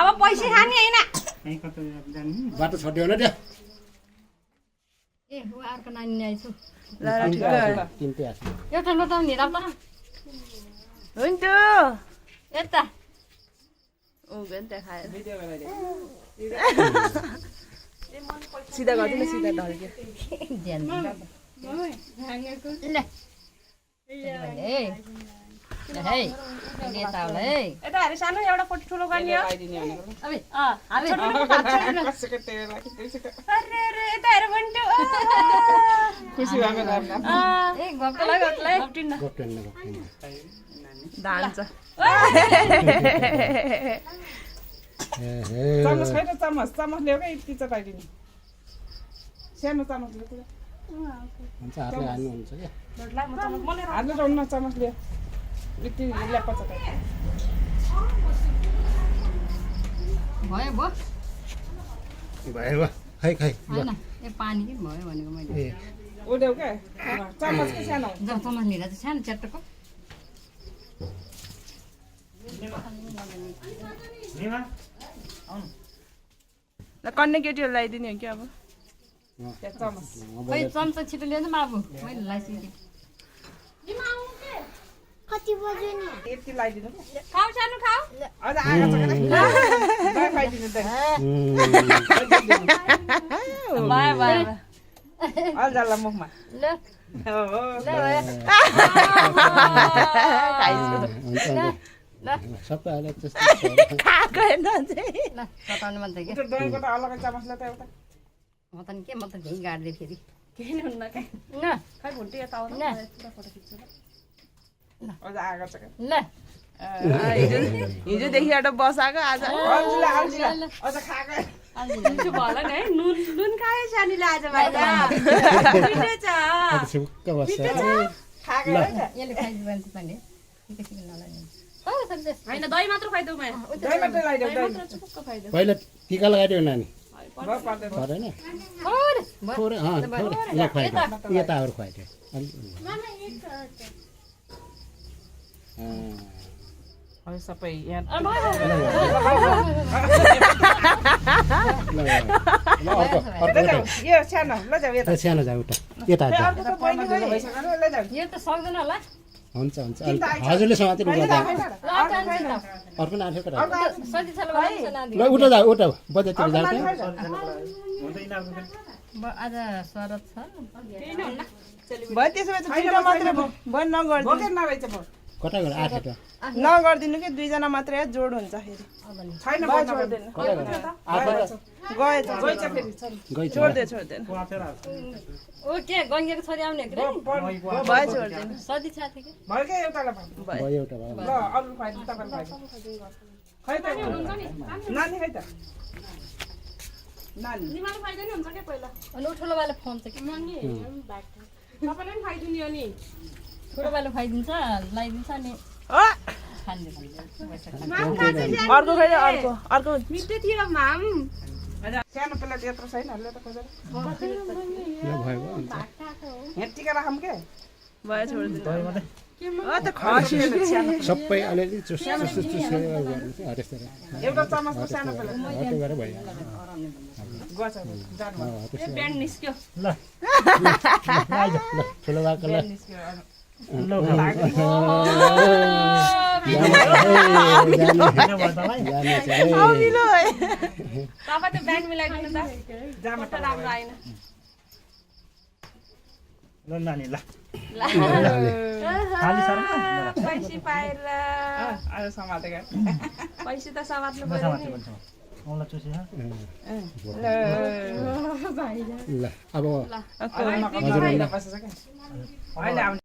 अब पैसा खाने हैन बाटो छोड्यो न त्यो ए उ अर्को नानी ल्याइछु ल ठिक तिनटै आछ एउटा लटाउने राउ त हुन्छ यता ऊ गन देखाएर सिधा गर्दिन सिधा ढल्क्यो ध्यान दिनु ल ए हे यता आउला है यता हेर सानो एउटा फोटो ठुलो गर्ने हो अबे अरे अरे यता हेर बन्टु खुसी भएको ए गप्पलाई गप्टेन धान्छ चमच खै त चमच ल्याऊ क्या यति चटाइदिने सानो चमच ल्याऊ हुन्छ हातले हाल्नु हुन्छ के हाल्नु रहन्न चमच ल्याऊ यति ल्याप्पा चटाइ भयो भयो भयो खै खै हैन ए पानी के भयो भनेको मैले ए उड्याउ क्या चमच के सानो जब चमच लिएर चाहिँ सानो च्याट्टको ल कन्ने केटीहरू लगाइदिने हो कि अब चमच खै चम्चा छिटो ल्याउँछ बाबु मैले लाइसकेँ कति बज्यो नि यति लगाइदिनु खाऊ सानो खाऊ अझ आगा छ क्या खाइदिनु त बाय बाय अल्झाला मुखमा ल हुन्छ सबै हाले त्यस्तो खाएको हेर्नु चाहिँ ल सताउनु मन थियो त्यो दहीको त अलगै चमच ल्याउ त एउटा म त के म त झै गाड्दै फेरि केही नि हुन्न के ल खै भुन्टी यता आउनु ल फोटो खिच्छु अझ आगा छ क्या ल हिजोदेखि एउटा बसाएको आज अल्झिला अझ खाएको मिठो भयो नि है नुन नुन खायो सानीले आज भाइ मिठो छ सुक्क बस्छ खाएको हो नि यसले खाइदियो भने चाहिँ पनि एकैछिन नलाग्ने हैन दही मात्र खाइदेऊ म दही मात्रै लगाइदेऊ दही चुक्क खाइदेऊ पहिला टिका लगाइदियो नानी भयो पर्दैन परेन थोरै थोरै थोरै ल खुवाइदियो यता अरू खुवाइदियो अब सबै यहाँ यो सानो ल जाऊ यता सानो जाऊ उता यता जाऊ अर्को त बहिनी गयो भइसक्यो ल जाऊ यो त सक्दैन होला हुन्छ हुन्छ हजुरले समातेर उता जाऊ अर्को नानी सजी छ ल उता जाऊ उता बजारतिर जाऊ आज शरद छ भयो त्यसो भए चाहिँ दुईजना मात्रै भयो नगरिदिनु बोकेर नभएछ भयो कता गयो आठ त नगरिदिनु कि दुईजना मात्रै जोड हुन्छ फेरि छैन छोड्दैन कता गयो गएछ गइछ फेरि गइ छोड्दैन ओ के गङ्गेको छोरी आउने हो भयो छोड्दैन सजी छ थियो कि भयो क्या एउटालाई भयो भयो एउटा भयो ल अरू खुवाइदिनु तपाईँले खुवाइदिनु खै त नानी खै त नानी निमाले खाइदिनु हुन्छ के पहिला अनि ठुलोबाले खुवाउँछ कि तपाईँले पनि खाइदिनु हो नि ठुलोबाले खुवाइदिन्छ लगाइदिन्छ अनि ओ खाने अर्को फेरि अर्को मिठो थियो माम सानो पेला यत्रो छैन ले त खोजेर भयो यहाँ टिका राखौँ के भयो छोड्दैन त खसी सबै अलिअलि चुस्यो त्यस्तो एउटा चमचको सानो पेला हटो गरेर भयो गछ जानु ब्यान्ड निस्क्यो ल ठुलो भएको ल तपाईँ त ब्यान्ड मिलाइदिनु त जामा त राम्रो आएन ल नानी ल पैसा पाएर आज समातेको पैसा त समात्नु पर्यो नि मलाई चुसी ल अब अहिले आउने